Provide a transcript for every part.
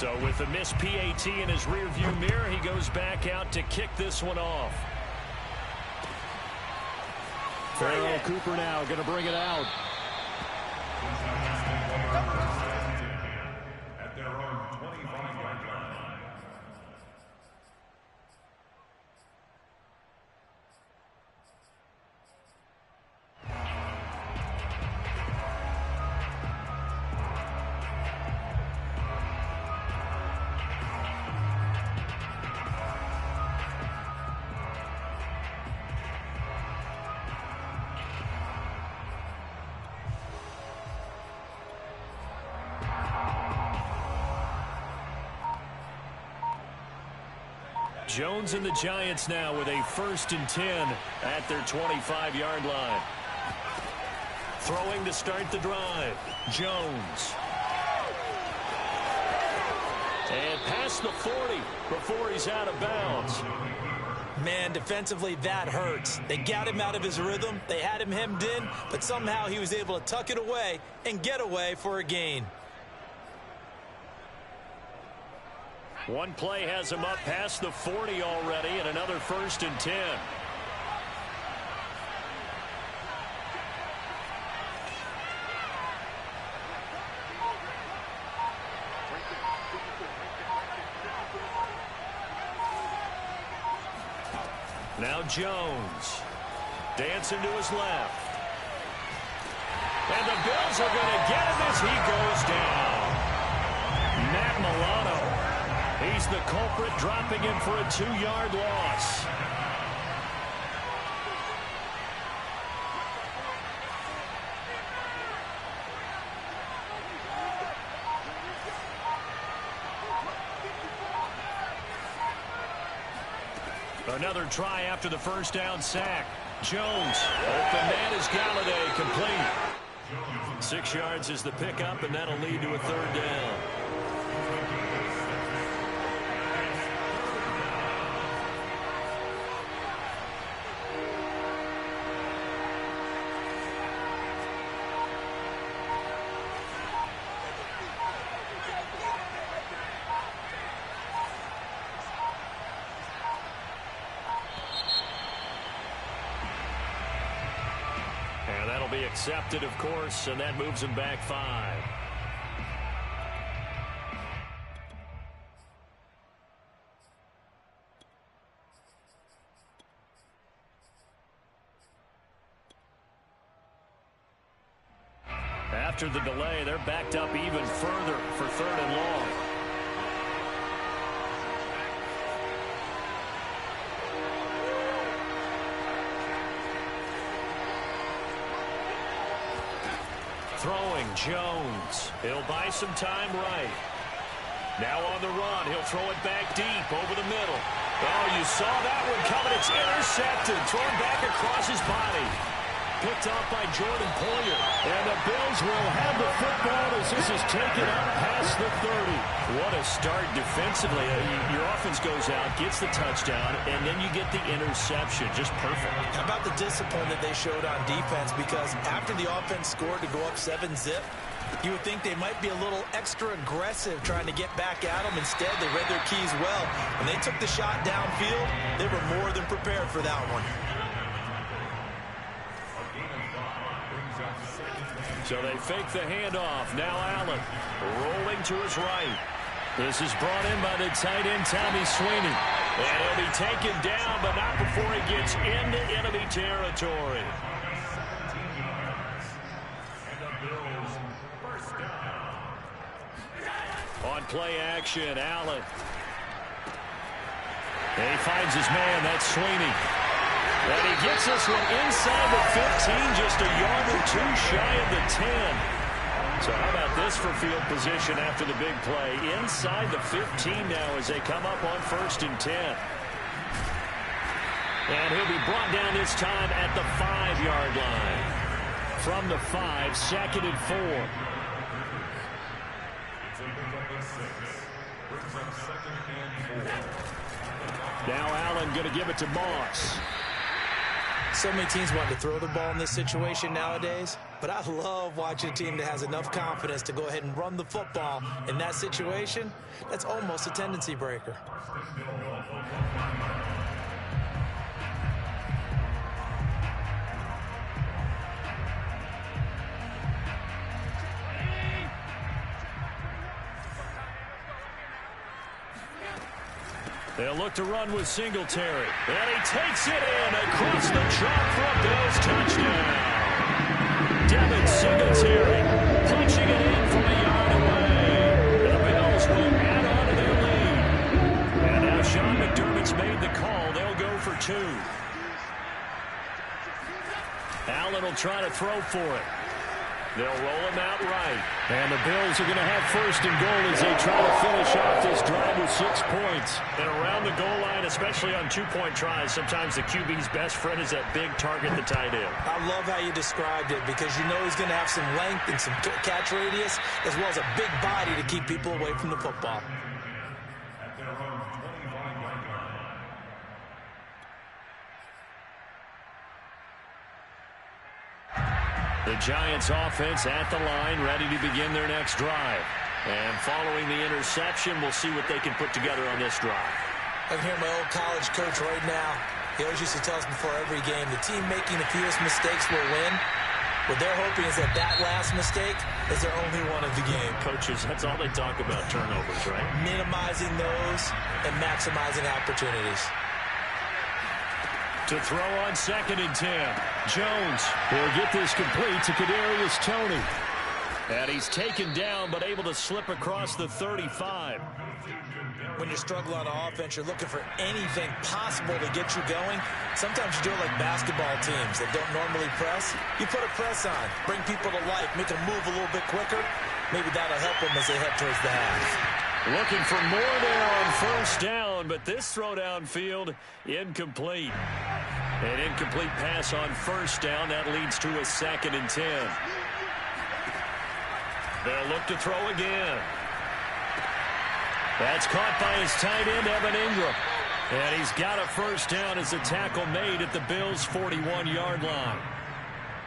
So with the missed PAT in his rearview mirror, he goes back out to kick this one off. Farrell Cooper now going to bring it out. At their own 25-yard line. Jones and the Giants now with a 1st and 10 at their 25-yard line. Throwing to start the drive. Jones. And past the 40 before he's out of bounds. Man, defensively, that hurts. They got him out of his rhythm. They had him hemmed in, but somehow he was able to tuck it away and get away for a gain. One play has him up past the 40 already, and another 1st and 10. Now Jones. Dancing to his left. And the Bills are going to get him as he goes down. Matt Milano. He's the culprit, dropping him for a 2-yard loss. Another try after the 1st down sack. Jones. Open man is Galladay, complete. 6 yards is the pickup, and that'll lead to a 3rd down. Accepted, of course, and that moves him back 5. After the delay, they're backed up even further for 3rd and long. Throwing, Jones. He'll buy some time right. Now on the run. He'll throw it back deep over the middle. Oh, you saw that one coming. It's intercepted. Thrown back across his body. Picked off by Jordan Poyer. And the Bills will have the football as this is taken up past the 30. What a start defensively. Your offense goes out, gets the touchdown, and then you get the interception. Just perfect. How about the discipline that they showed on defense? Because after the offense scored to go up 7-zip, you would think they might be a little extra aggressive trying to get back at them. Instead, they read their keys well. When they took the shot downfield, they were more than prepared for that one. So they fake the handoff. Now Allen rolling to his right. This is brought in by the tight end, Tommy Sweeney. And he'll be taken down, but not before he gets into enemy territory. On play action, Allen. And he finds his man. That's Sweeney. And he gets this one inside the 15, just a yard or 2 shy of the 10. So how about this for field position after the big play? Inside the 15 now as they come up on 1st and 10. And he'll be brought down this time at the 5-yard line. From the 5, 2nd and 4. Now Allen going to give it to Moss. So many teams want to throw the ball in this situation nowadays. but I love watching a team that has enough confidence to go ahead and run the football. In that situation, that's almost a tendency breaker. They'll look to run with Singletary. And he takes it in across the chalk for a Bills touchdown. Devin Singletary punching it in from a yard away. The Bills will add on to their lead. And now Sean McDermott's made the call. They'll go for 2. Allen will try to throw for it. They'll roll him out right. And the Bills are going to have first and goal as they try to finish off this drive with 6 points. And around the goal line, especially on 2-point tries, sometimes the QB's best friend is that big target, the tight end. I love how you described it because you know he's going to have some length and some catch radius as well as a big body to keep people away from the football. The Giants offense at the line, ready to begin their next drive. And following the interception, we'll see what they can put together on this drive. I can hear my old college coach right now. He always used to tell us before every game, the team making the fewest mistakes will win. What they're hoping is that last mistake is their only one of the game. Coaches, that's all they talk about, turnovers, right? Minimizing those and maximizing opportunities. To throw on 2nd and 10. Jones will get this complete to Kadarius Toney. And he's taken down but able to slip across the 35. When you struggle on offense, you're looking for anything possible to get you going. Sometimes you do it like basketball teams that don't normally press. You put a press on, bring people to life, make them move a little bit quicker. Maybe that'll help them as they head towards the half. Looking for more there on 1st down, but this throw downfield incomplete. An incomplete pass on 1st down. That leads to a 2nd and 10. They'll look to throw again. That's caught by his tight end, Evan Ingram. And he's got a 1st down as the tackle made at the Bills' 41-yard line.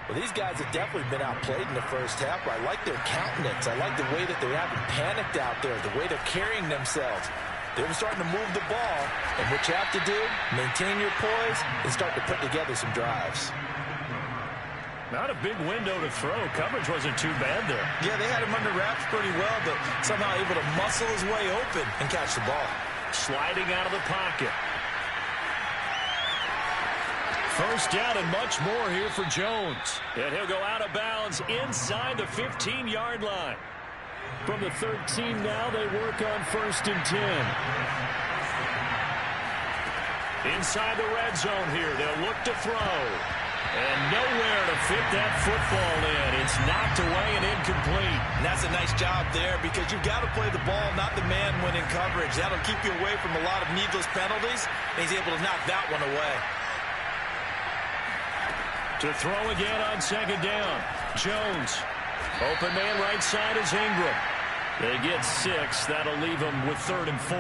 Well, these guys have definitely been outplayed in the first half, but I like their countenance. I like the way that they haven't panicked out there, the way they're carrying themselves. They're starting to move the ball, and what you have to do, maintain your poise and start to put together some drives. Not a big window to throw. Coverage wasn't too bad there. Yeah, they had him under wraps pretty well, but somehow able to muscle his way open and catch the ball. Sliding out of the pocket. 1st down and much more here for Jones. And he'll go out of bounds inside the 15-yard line. From the 13 now, they work on 1st and 10. Inside the red zone here, they'll look to throw. And nowhere to fit that football in. It's knocked away and incomplete. And that's a nice job there because you've got to play the ball, not the man when in coverage. That'll keep you away from a lot of needless penalties, and he's able to knock that one away. To throw again on 2nd down. Jones. Open man right side is Ingram. They get 6. That'll leave them with 3rd and 4.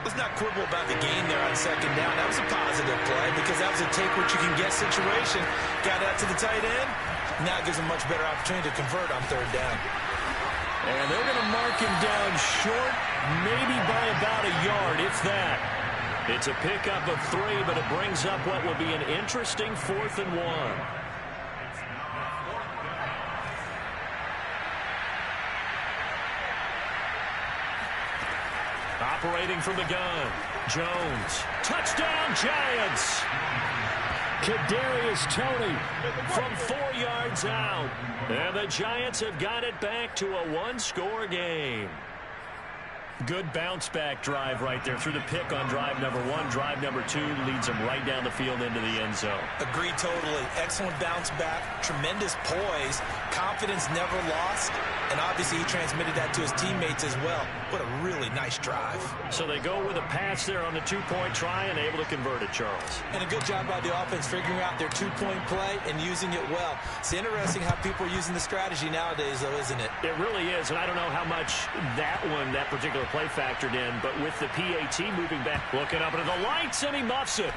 Let's not quibble about the gain there on 2nd down. That was a positive play because that was a take-what-you-can-get situation. Got out to the tight end. Now it gives them a much better opportunity to convert on 3rd down. And they're going to mark him down short, maybe by about a yard, if that. It's a pickup of 3, but it brings up what will be an interesting 4th and 1. Operating from the gun, Jones. Touchdown, Giants! Kadarius Toney from 4 yards out. And the Giants have got it back to a 1-score game. Good bounce-back drive right there through the pick on drive number 1. Drive number 2 leads them right down the field into the end zone. Agreed totally. Excellent bounce-back, tremendous poise, confidence never lost, and obviously he transmitted that to his teammates as well. What a really nice drive. So they go with a pass there on the 2-point try and able to convert it, Charles. And a good job by the offense figuring out their 2-point play and using it well. It's interesting how people are using the strategy nowadays, though, isn't it? It really is, and I don't know how much that particular play factored in, but with the PAT moving back, looking up into the lights, and he muffs it.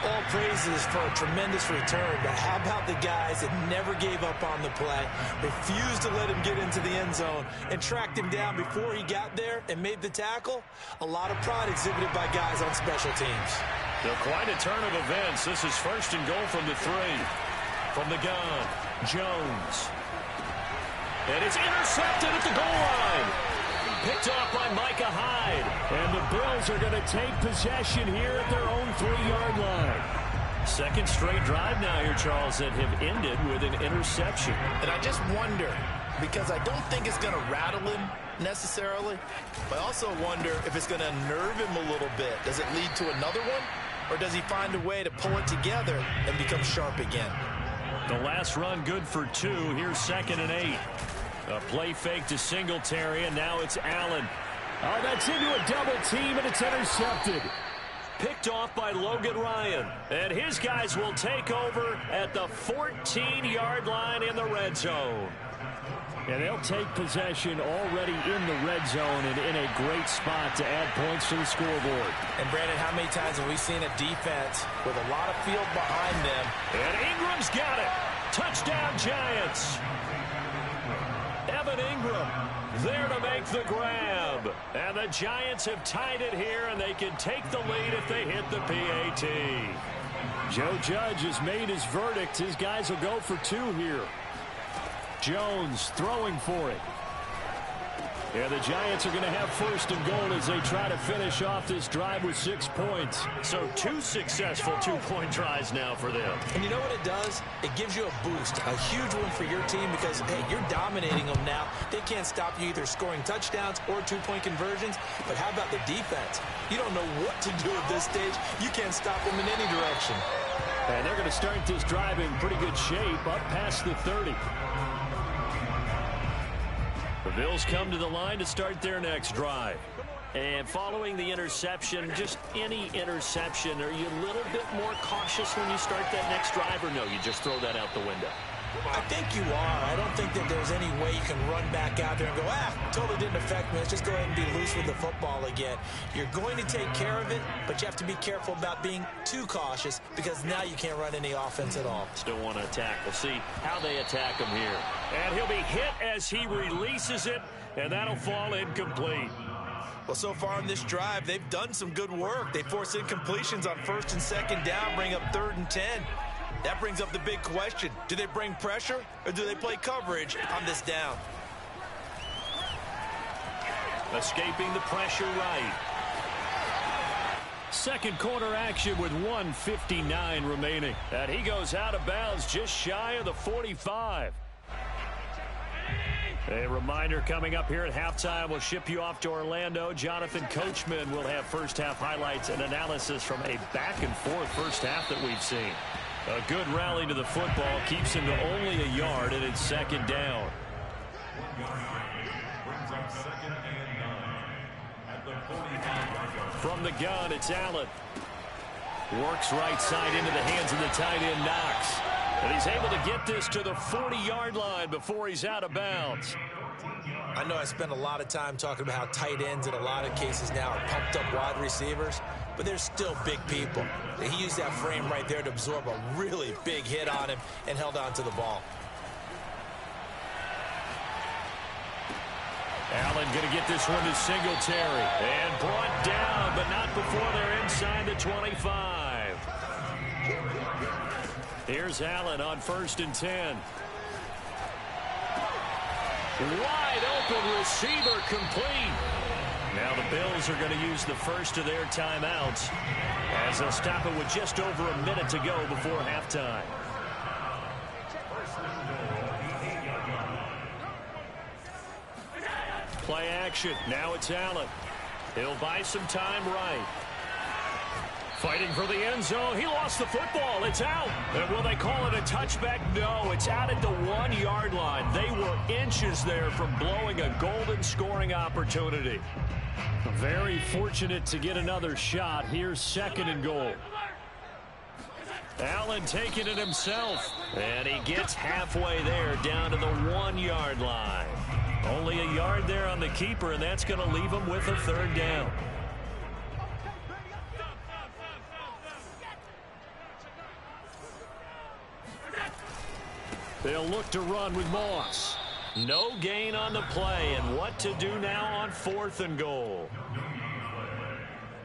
All praises for a tremendous return, but how about the guys that never gave up on the play, refused to let him get into the end zone, and tracked him down before he got there and made the tackle? A lot of pride exhibited by guys on special teams. Quite a turn of events. This is 1st and goal from the 3. From the gun, Jones. And it's intercepted at the goal line. Picked off by Micah Hyde. And the Bills are going to take possession here at their own 3-yard line. Second straight drive now here, Charles, that have ended with an interception. And I just wonder, because I don't think it's going to rattle him necessarily, but I also wonder if it's going to unnerve him a little bit. Does it lead to another one? Or does he find a way to pull it together and become sharp again? The last run good for 2. Here's 2nd and 8. A play fake to Singletary, and now it's Allen. Oh, that's into a double team, and it's intercepted. Picked off by Logan Ryan. And his guys will take over at the 14-yard line in the red zone. And they'll take possession already in the red zone and in a great spot to add points to the scoreboard. And, Brandon, how many times have we seen a defense with a lot of field behind them? And Ingram's got it. Touchdown, Giants. Evan Ingram there to make the grab. And the Giants have tied it here, and they can take the lead if they hit the PAT. Joe Judge has made his verdict. His guys will go for 2 here. Jones throwing for it. Yeah, the Giants are going to have 1st and goal as they try to finish off this drive with 6 points. So 2 successful 2-point drives now for them. And you know what it does? It gives you a boost, a huge one for your team because, hey, you're dominating them now. They can't stop you either scoring touchdowns or 2-point conversions. But how about the defense? You don't know what to do at this stage. You can't stop them in any direction. And they're going to start this drive in pretty good shape up past the 30. The Bills come to the line to start their next drive. And following the interception, just any interception, are you a little bit more cautious when you start that next drive, or no, you just throw that out the window? I think you are. I don't think that there's any way you can run back out there and go, totally didn't affect me. Let's just go ahead and be loose with the football again. You're going to take care of it, but you have to be careful about being too cautious because now you can't run any offense at all. Still want to attack. We'll see how they attack him here. And he'll be hit as he releases it, and that'll fall incomplete. Well, so far in this drive, they've done some good work. They force incompletions on 1st and 2nd down, bring up 3rd and 10. That brings up the big question. Do they bring pressure or do they play coverage on this down? Escaping the pressure right. Second quarter action with 1:59 remaining. And he goes out of bounds just shy of the 45. A reminder coming up here at halftime. We'll ship you off to Orlando. Jonathan Coachman will have first-half highlights and analysis from a back-and-forth first half that we've seen. A good rally to the football keeps him to only a yard, and it's 2nd down. From the gun, it's Allen. Works right side into the hands of the tight end, Knox. And he's able to get this to the 40-yard line before he's out of bounds. I know I spend a lot of time talking about how tight ends in a lot of cases now are pumped up wide receivers, but they're still big people. He used that frame right there to absorb a really big hit on him and held on to the ball. Allen going to get this one to Singletary. And brought down, but not before they're inside the 25. Here's Allen on 1st and 10. Wide open receiver complete. Now the Bills are going to use the first of their timeouts as they'll stop it with just over a minute to go before halftime. Play action. Now it's Allen. He'll buy some time right. Fighting for the end zone. He lost the football. It's out. And will they call it a touchback? No, it's out at the 1-yard line. They were inches there from blowing a golden scoring opportunity. Very fortunate to get another shot. Here's 2nd and goal. Allen taking it himself. And he gets halfway there down to the 1-yard line. Only a yard there on the keeper, and that's going to leave him with a 3rd down. They'll look to run with Moss. No gain on the play, and what to do now on 4th and goal.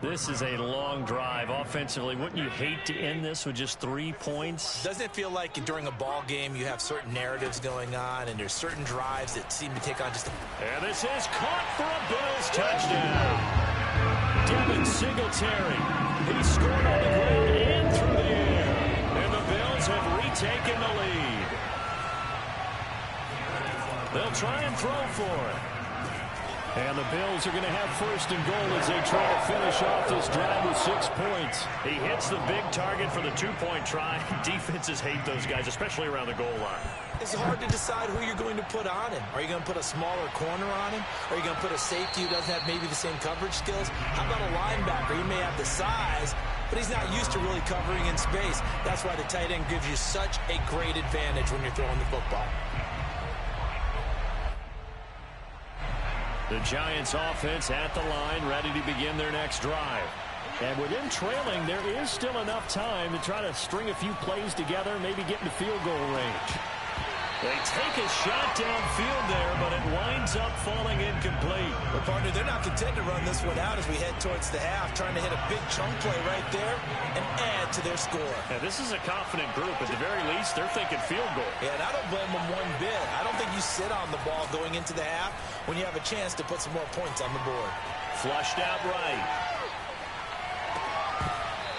This is a long drive offensively. Wouldn't you hate to end this with just 3 points? Doesn't it feel like during a ball game you have certain narratives going on and there's certain drives that seem to take on just a... And this is caught for a Bills touchdown. Devin Singletary. He scored on the ground and through the air. And the Bills have retaken the lead. They'll try and throw for it. And the Bills are going to have 1st and goal as they try to finish off this drive with 6 points. He hits the big target for the 2-point try. Defenses hate those guys, especially around the goal line. It's hard to decide who you're going to put on him. Are you going to put a smaller corner on him? Are you going to put a safety who doesn't have maybe the same coverage skills? How about a linebacker? He may have the size, but he's not used to really covering in space. That's why the tight end gives you such a great advantage when you're throwing the football. The Giants offense at the line, ready to begin their next drive. And with them trailing, there is still enough time to try to string a few plays together, maybe get into field goal range. They take a shot downfield there, but it winds up falling incomplete. But, partner, they're not content to run this one out as we head towards the half, trying to hit a big chunk play right there and add to their score. Yeah, this is a confident group. At the very least, they're thinking field goal. Yeah, and I don't blame them one bit. I don't think you sit on the ball going into the half when you have a chance to put some more points on the board. Flushed out right.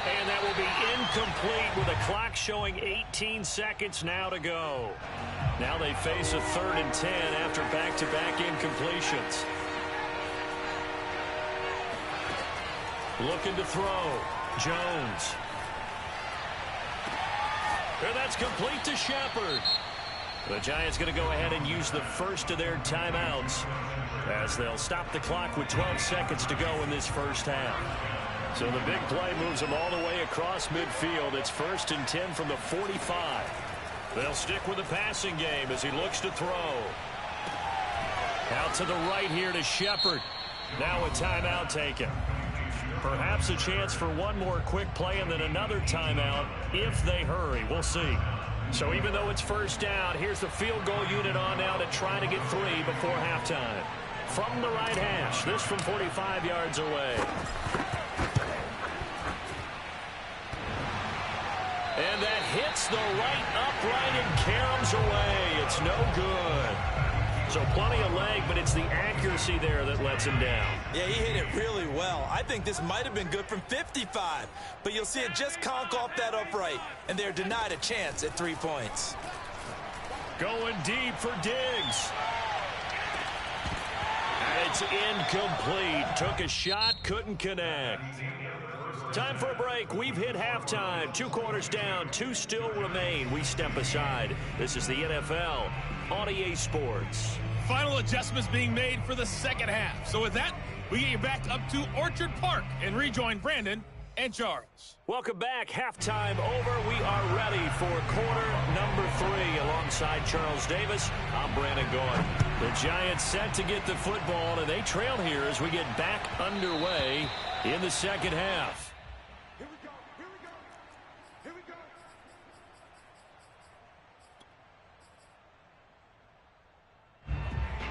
And that will be incomplete with a clock showing 18 seconds now to go. Now they face a 3rd and 10 after back-to-back incompletions. Looking to throw. Jones. And that's complete to Shepard. The Giants going to go ahead and use the first of their timeouts as they'll stop the clock with 12 seconds to go in this first half. So the big play moves them all the way across midfield. It's 1st and 10 from the 45. They'll stick with the passing game as he looks to throw. Out to the right here to Shepard. Now a timeout taken. Perhaps a chance for one more quick play and then another timeout if they hurry. We'll see. So even though it's 1st down, here's the field goal unit on now to try to get 3 before halftime. From the right hash, this from 45 yards away. And that hits the right upright and caroms away. It's no good. So plenty of leg, but it's the accuracy there that lets him down. Yeah, he hit it really well. I think this might have been good from 55. But you'll see it just conk off that upright. And they're denied a chance at 3 points. Going deep for Diggs. And it's incomplete. Took a shot, couldn't connect. Time for a break. We've hit halftime. 2 quarters down, 2 still remain. We step aside. This is the NFL on EA Sports. Final adjustments being made for the second half. So with that, we get you back up to Orchard Park and rejoin Brandon and Charles. Welcome back. Halftime over. We are ready for quarter number 3. Alongside Charles Davis, I'm Brandon Gordon. The Giants set to get the football, and they trail here as we get back underway in the second half.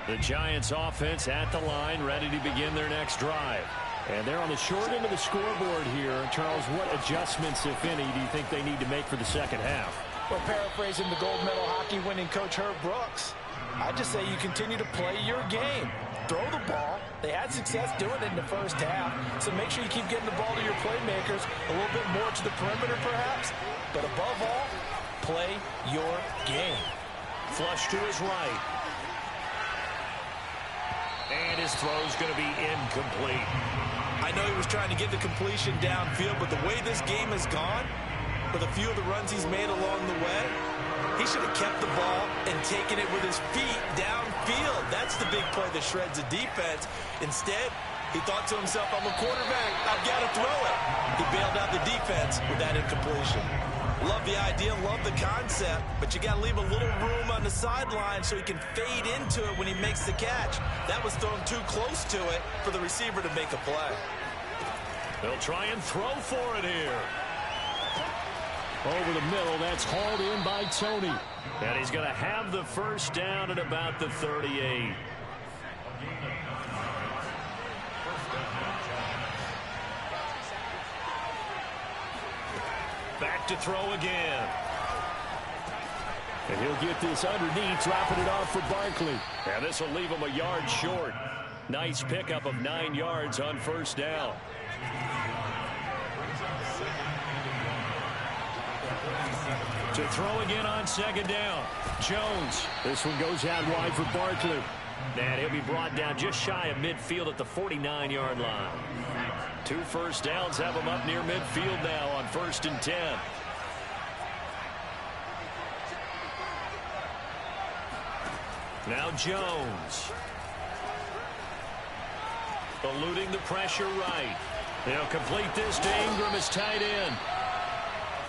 The Giants offense at the line, ready to begin their next drive. And they're on the short end of the scoreboard here. Charles, what adjustments, if any, do you think they need to make for the second half? Well, paraphrasing the gold medal hockey winning coach Herb Brooks, I just say you continue to play your game. Throw the ball. They had success doing it in the first half, so make sure you keep getting the ball to your playmakers, a little bit more to the perimeter perhaps, but above all, play your game. Flush to his right. And his throw's going to be incomplete. I know he was trying to get the completion downfield, but the way this game has gone, with a few of the runs he's made along the way, he should have kept the ball and taken it with his feet downfield. That's the big play that shreds the defense. Instead, he thought to himself, I'm a quarterback, I've got to throw it. He bailed out the defense with that incompletion. Love the idea, love the concept, but you got to leave a little room on the sideline so he can fade into it when he makes the catch. That was thrown too close to it for the receiver to make a play. They'll try and throw for it here. Over the middle, that's hauled in by Tony. And he's going to have the first down at about the 38. Back to throw again. And he'll get this underneath, dropping it off for Barkley. And this will leave him a yard short. Nice pickup of 9 yards on first down. To throw again on second down. Jones. This one goes out wide for Barkley. And he'll be brought down just shy of midfield at the 49-yard line. 2 first downs have him up near midfield now on 1st and 10. Now Jones. Eluding the pressure right. He'll complete this to Ingram as tight end.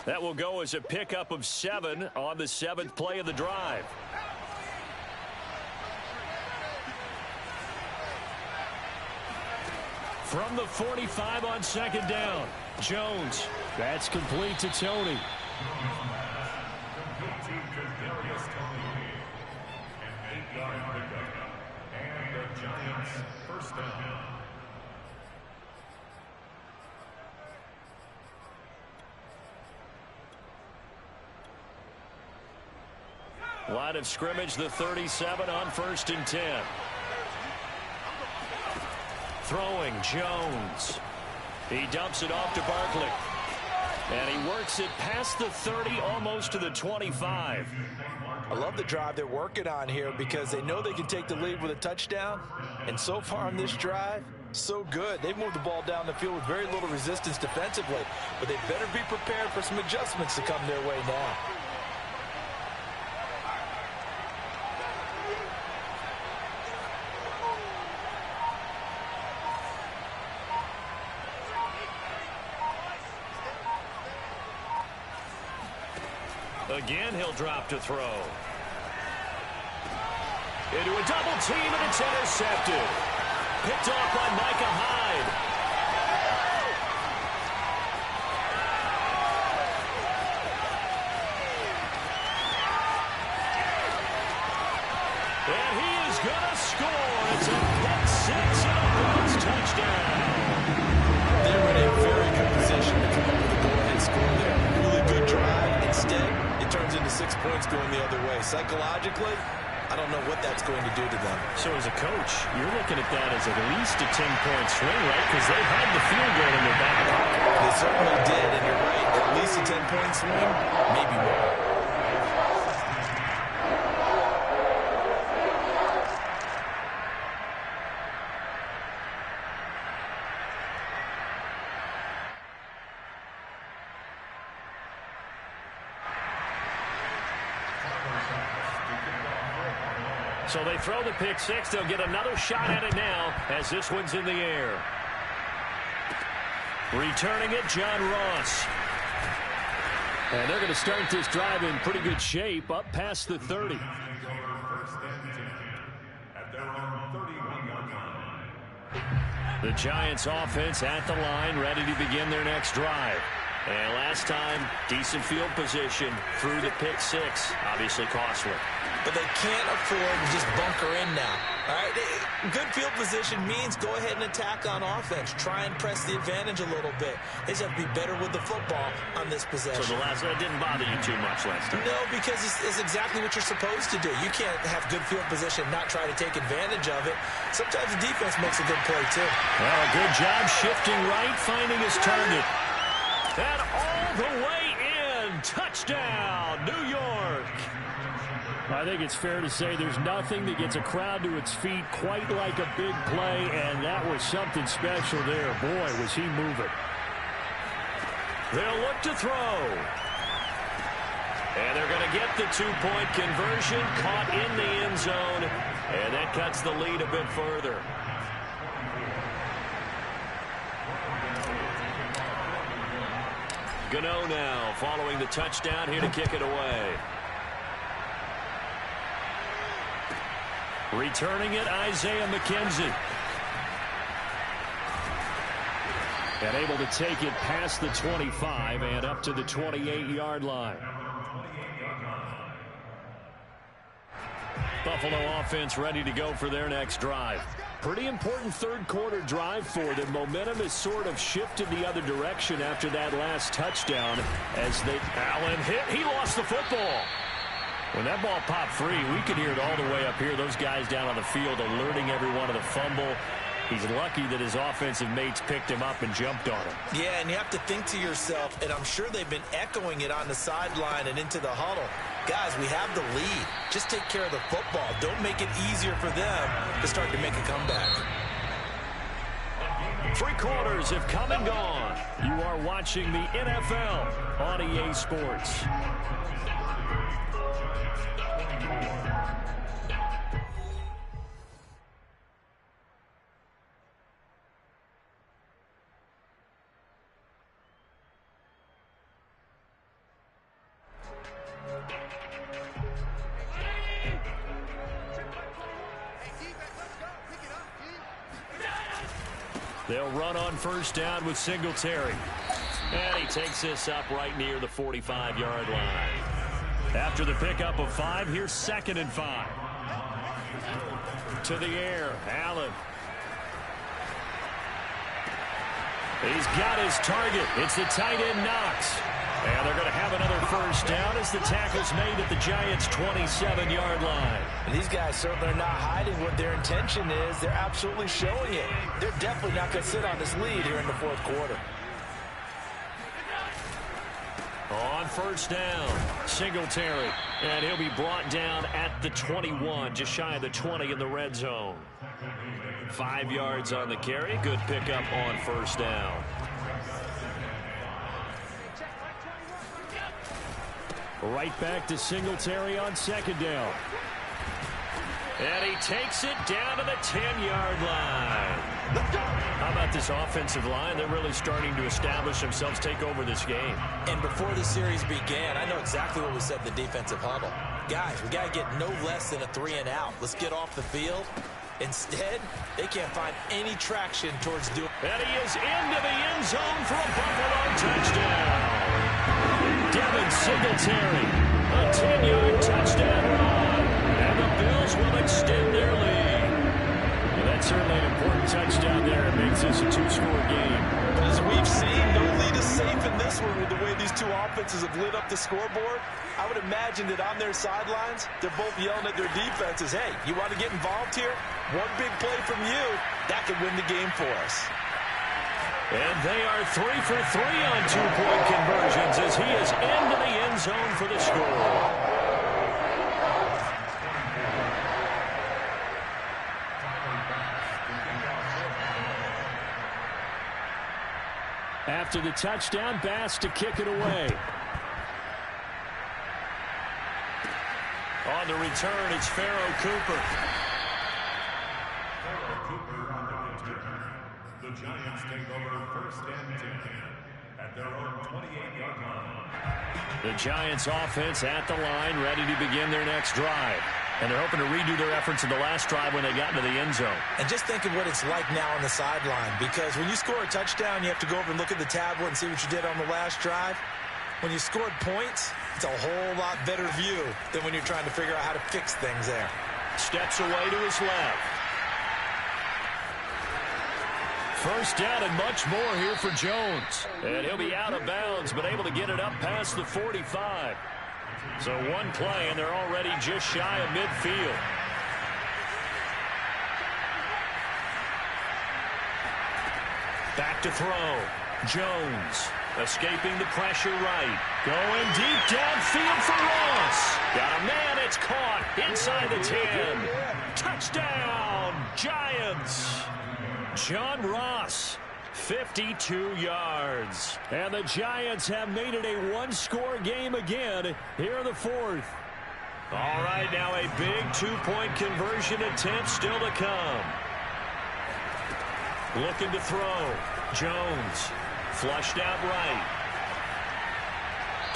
That will go as a pickup of 7 on the 7th play of the drive. From the 45 on second down, Jones. That's complete to Tony. And the Giants first down. Line of scrimmage, the 37 on 1st and 10. Throwing, Jones. He dumps it off to Barkley. And he works it past the 30, almost to the 25. I love the drive they're working on here because they know they can take the lead with a touchdown. And so far on this drive, so good. They've moved the ball down the field with very little resistance defensively. But they better be prepared for some adjustments to come their way now. Again, he'll drop to throw. Into a double team, and it's intercepted. Picked off by Micah Hyde. And he is going to score. It's a pick six and a Bills touchdown. They were in a very good position to come up with a go-ahead score there. Really good drive. Instead, it turns into 6 points going the other way. Psychologically, I don't know what that's going to do to them. So as a coach, you're looking at that as at least a 10-point swing, right? Because they had the field goal in their back pocket. They certainly did, and you're right. At least a 10-point swing, maybe more. So they throw the pick six. They'll get another shot at it now as this one's in the air. Returning it, John Ross. And they're going to start this drive in pretty good shape, up past the 30. At their own 31-yard line. The Giants offense at the line, ready to begin their next drive. And last time, decent field position through the pick six. Obviously costly. But they can't afford to just bunker in now. All right, good field position means go ahead and attack on offense. Try and press the advantage a little bit. They just have to be better with the football on this possession. So the last one didn't bother you too much last time? No, because it's exactly what you're supposed to do. You can't have good field position and not try to take advantage of it. Sometimes the defense makes a good play, too. Well, a good job shifting right, finding his target. And all the way in. Touchdown, New York. I think it's fair to say there's nothing that gets a crowd to its feet quite like a big play, and that was something special there. Boy, was he moving. They'll look to throw. And they're going to get the two-point conversion, caught in the end zone, and that cuts the lead a bit further. Gano now following the touchdown here to kick it away. Returning it, Isaiah McKenzie. And able to take it past the 25 and up to the 28-yard line. Buffalo offense ready to go for their next drive. Pretty important third quarter drive for them. Momentum has sort of shifted the other direction after that last touchdown as they... Allen hit. He lost the football. When that ball popped free, we could hear it all the way up here. Those guys down on the field alerting everyone of the fumble. He's lucky that his offensive mates picked him up and jumped on him. Yeah, and you have to think to yourself, and I'm sure they've been echoing it on the sideline and into the huddle. Guys, we have the lead. Just take care of the football. Don't make it easier for them to start to make a comeback. 3 quarters have come and gone. You are watching the NFL on EA Sports. They'll run on first down with Singletary. And he takes this up right near the 45-yard line. After the pickup of 5, here's 2nd and 5. To the air, Allen. He's got his target. It's the tight end Knox. And they're going to have another first down as the tackle's made at the Giants' 27-yard line. And these guys certainly are not hiding what their intention is. They're absolutely showing it. They're definitely not going to sit on this lead here in the 4th quarter. On first down, Singletary. And he'll be brought down at the 21, just shy of the 20 in the red zone. 5 yards on the carry. Good pickup on first down. Right back to Singletary on 2nd down. And he takes it down to the 10-yard line. How about this offensive line? They're really starting to establish themselves, take over this game. And before the series began, I know exactly what we said in the defensive huddle. Guys, we got to get no less than a 3-and-out. Let's get off the field. Instead, they can't find any traction towards doing. And he is into the end zone for a Buffalo touchdown. Devin Singletary, a 10-yard touchdown run. And the Bills will extend their lead. Well, that's certainly an important touchdown there. It makes this a 2-score game. But as we've seen, no lead is safe in this one with the way these two offenses have lit up the scoreboard. I would imagine that on their sidelines, they're both yelling at their defenses, hey, you want to get involved here? One big play from you, that could win the game for us. And they are 3 for 3 on 2-point conversions as he is into the end zone for the score. After the touchdown, Bass to kick it away. On the return, it's Pharaoh Cooper. The Giants take over 1st and 10 at their own 28-yard line. The Giants offense at the line, ready to begin their next drive. And they're hoping to redo their efforts in the last drive when they got into the end zone. And just think of what it's like now on the sideline, because when you score a touchdown, you have to go over and look at the tablet and see what you did on the last drive. When you scored points, it's a whole lot better view than when you're trying to figure out how to fix things there. Steps away to his left. First down and much more here for Jones. And he'll be out of bounds, but able to get it up past the 45. So one play, and they're already just shy of midfield. Back to throw. Jones escaping the pressure right. Going deep downfield for Ross. Got a man, it's caught inside the 10. Touchdown, Giants. John Ross, 52 yards. And the Giants have made it a 1-score game again here in the 4th. All right, now a big 2-point conversion attempt still to come. Looking to throw. Jones flushed out right.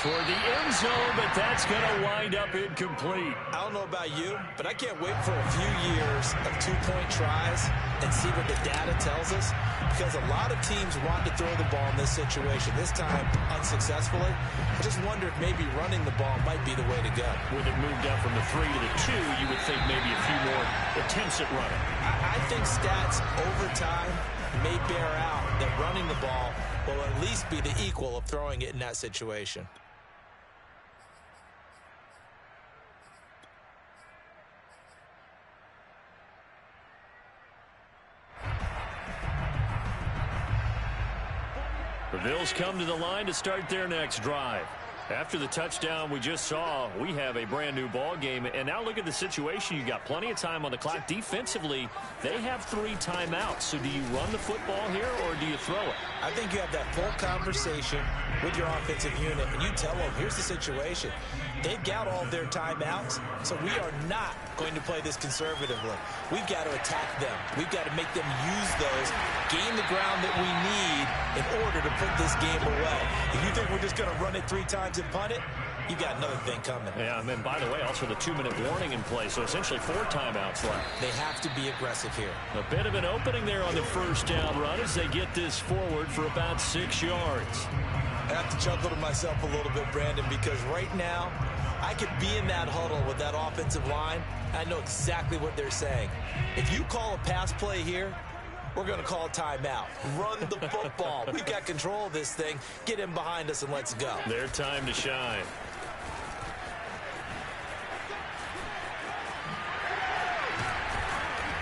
toward the end zone, but that's going to wind up incomplete. I don't know about you, but I can't wait for a few years of two-point tries and see what the data tells us, because a lot of teams want to throw the ball in this situation, this time unsuccessfully. I just wonder if maybe running the ball might be the way to go. With it moved up from the 3 to the 2, you would think maybe a few more attempts at running. I think stats over time may bear out that running the ball will at least be the equal of throwing it in that situation. The Bills come to the line to start their next drive. After the touchdown we just saw, we have a brand new ball game. And now look at the situation. You got plenty of time on the clock. Defensively, they have 3 timeouts. So do you run the football here or do you throw it? I think you have that full conversation with your offensive unit, and you tell them, here's the situation. They've got all their timeouts, so we are not going to play this conservatively. We've got to attack them. We've got to make them use those, gain the ground that we need in order to put this game away. If you think we're just going to run it 3 times and punt it, you got another thing coming. Yeah, and by the way, also the 2-minute warning in play, so essentially 4 timeouts left. They have to be aggressive here. A bit of an opening there on the first down run as they get this forward for about 6 yards. I have to chuckle to myself a little bit, Brandon, because right now I could be in that huddle with that offensive line. I know exactly what they're saying. If you call a pass play here, we're going to call a timeout. Run the football. We've got control of this thing. Get in behind us and let's go. Their time to shine.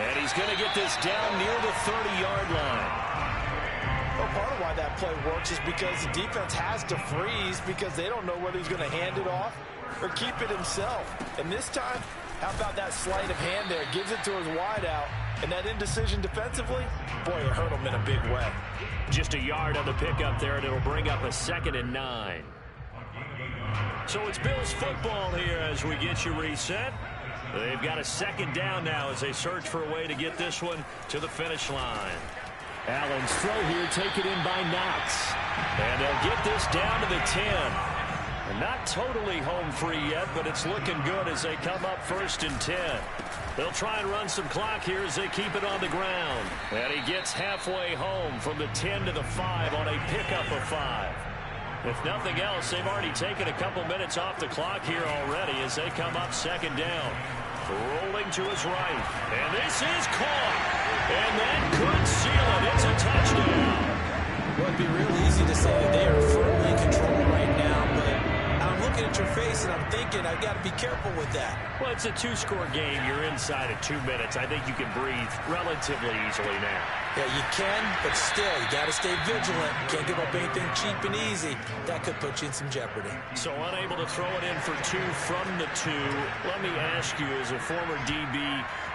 And he's going to get this down near the 30-yard line. Well, part of why that play works is because the defense has to freeze because they don't know whether he's going to hand it off or keep it himself. And this time, how about that sleight of hand there? Gives it to his wideout. And that indecision defensively, boy, it hurt him in a big way. Just a yard on the pickup there, and it'll bring up a 2nd and 9. So it's Bills football here as we get you reset. They've got a 2nd down now as they search for a way to get this one to the finish line. Allen's throw here taken in by Knox. And they'll get this down to the 10. And not totally home free yet, but it's looking good as they come up 1st and 10. They'll try and run some clock here as they keep it on the ground. And he gets halfway home from the 10 to the 5 on a pickup of 5. If nothing else, they've already taken a couple minutes off the clock here already as they come up 2nd down. Rolling to his right. And this is caught. And that could seal it. It's a touchdown. Well, it'd be real easy to say that they are firmly in control right now, but I'm looking at your face and I'm thinking I've got to be careful with that. Well, it's a 2-score game. You're inside of 2 minutes. I think you can breathe relatively easily now. Yeah, you can, but still, you got to stay vigilant. Can't give up anything cheap and easy. That could put you in some jeopardy. So unable to throw it in for 2 from the 2. Let me ask you, as a former DB,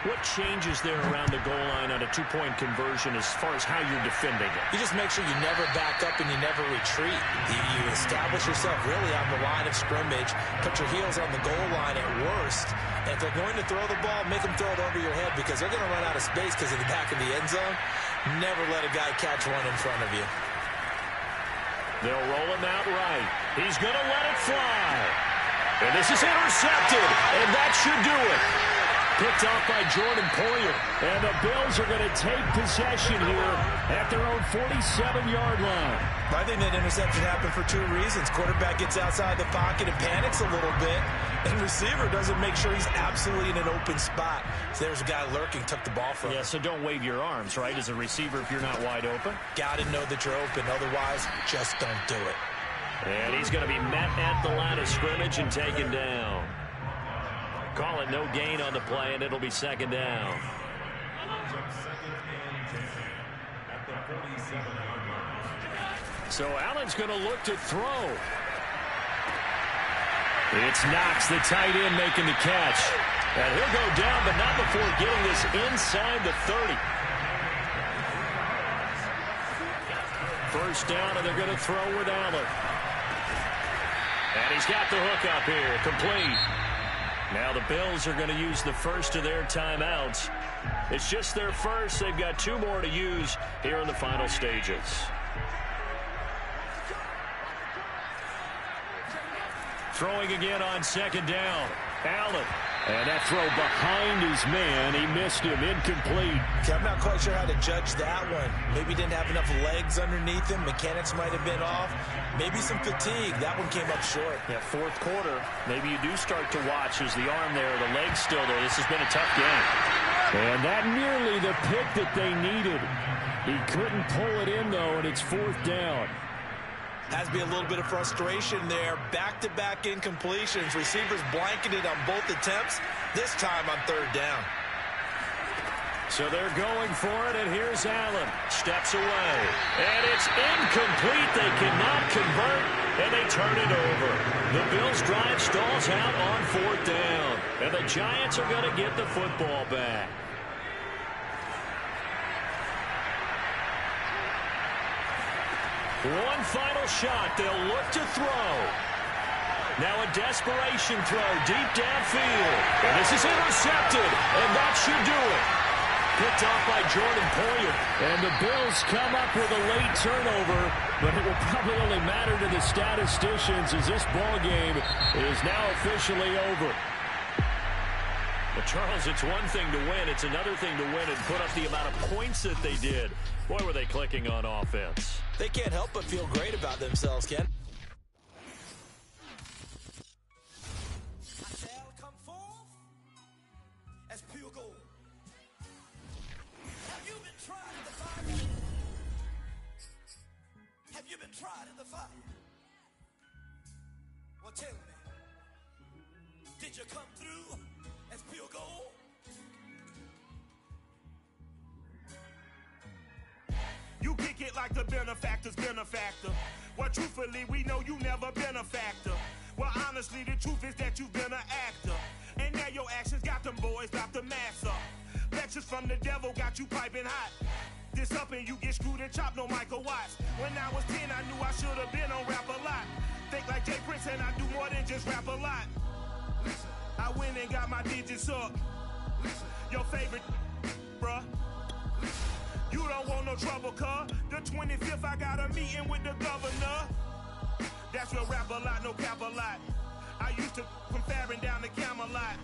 what changes there around the goal line on a 2-point conversion as far as how you're defending it? You just make sure you never back up and you never retreat. You establish yourself really on the line of scrimmage, put your heels on the goal line at worst, and if they're going to throw the ball, make them throw it over your head because they're going to run out of space because of the back of the end zone. Never let a guy catch one in front of you. They'll roll him out right. He's going to let it fly. And this is intercepted, and that should do it. Picked off by Jordan Poyer. And the Bills are going to take possession here at their own 47-yard line. I think that interception happened for 2 reasons. Quarterback gets outside the pocket and panics a little bit. And receiver doesn't make sure he's absolutely in an open spot. So there's a guy lurking, took the ball from him. Yeah, so don't wave your arms, right, as a receiver if you're not wide open. Got to know that you're open. Otherwise, just don't do it. And he's going to be met at the line of scrimmage and taken down. Call it no gain on the play, and it'll be 2nd down. So Allen's going to look to throw. It's Knox, the tight end, making the catch. And he'll go down, but not before getting this inside the 30. First down, and they're going to throw with Allen. And he's got the hook up here, complete. Now the Bills are going to use the first of their timeouts. It's just their first. They've got 2 more to use here in the final stages. Throwing again on second down. Allen. And that throw behind his man. He missed him. Incomplete. Okay, I'm not quite sure how to judge that one. Maybe he didn't have enough legs underneath him. Mechanics might have been off. Maybe some fatigue. That one came up short. Yeah, fourth quarter. Maybe you do start to watch as the arm there, the leg's still there. This has been a tough game. And that nearly the pick that they needed. He couldn't pull it in, though, and it's fourth down. Has to be a little bit of frustration there. Back-to-back incompletions. Receivers blanketed on both attempts, this time on third down. So they're going for it, and here's Allen. Steps away. And it's incomplete. They cannot convert, and they turn it over. The Bills' drive stalls out on fourth down. And the Giants are going to get the football back. One final shot. They'll look to throw. Now a desperation throw deep downfield. And this is intercepted. And that should do it. Picked off by Jordan Poyer. And the Bills come up with a late turnover. But it will probably only matter to the statisticians as this ball game is now officially over. But Charles, it's one thing to win. It's another thing to win and put up the amount of points that they did. Boy, were they clicking on offense. They can't help but feel great about themselves, Ken. I shall come forth as pure gold. Have you been tried in the fire? Have you been tried in the fire? Well, tell me, did you come through as pure gold? You kick it like the benefactor's benefactor. Well, truthfully, we know you never been a factor. Well, honestly, the truth is that you've been an actor. And now your actions got them boys drop the mask up. Lectures from the devil got you piping hot. This up and you get screwed and chopped, no Michael Watts. When I was 10, I knew I should have been on rap a lot. Think like Jay Prince and I do more than just rap a lot. I went and got my digits up. Your favorite, bruh. You don't want no trouble, cuz. The 25th, I got a meeting with the governor. That's real rap a lot, no cap a lot. I used to come faring down the Camelot.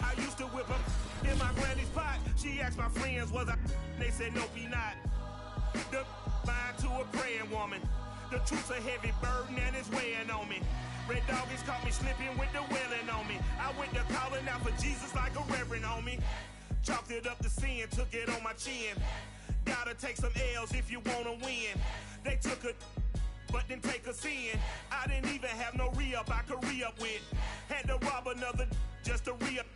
I used to whip up in my granny's pot. She asked my friends, was I? They said, nope, he not. The mind to a praying woman. The truth's a heavy burden and it's weighing on me. Red doggies caught me slipping with the wailing on me. I went to calling out for Jesus like a reverend on me. Chalked it up to sin, took it on my chin. Gotta take some L's if you wanna win. They took a, but didn't take us in. I didn't even have no re-up I could re-up with. Had to rob another just to re-up.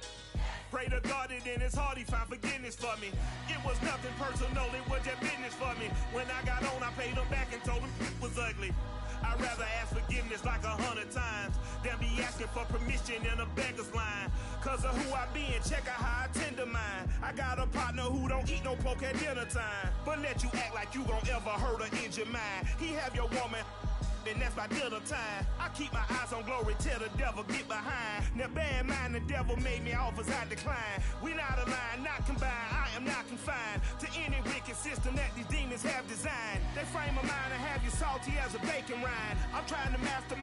Pray to God it in his heart he found forgiveness for me. It was nothing personal, it was just business for me. When I got on, I paid him back and told him it was ugly. I'd rather ask forgiveness like 100 times than be asking for permission in a beggar's line. Cause of who I be and check out how I tend to mine. I got a partner who don't eat no pork at dinner time. But let you act like you gon' ever hurt or injure mine. He have your woman, and that's my dinner time. I keep my eyes on glory till the devil get behind. Now bear in mind the devil made me offers I decline. We not aligned, not combined, I am not confined to any wicked system that these demons have designed. They frame a mind and have you salty as a bacon rind. I'm trying to master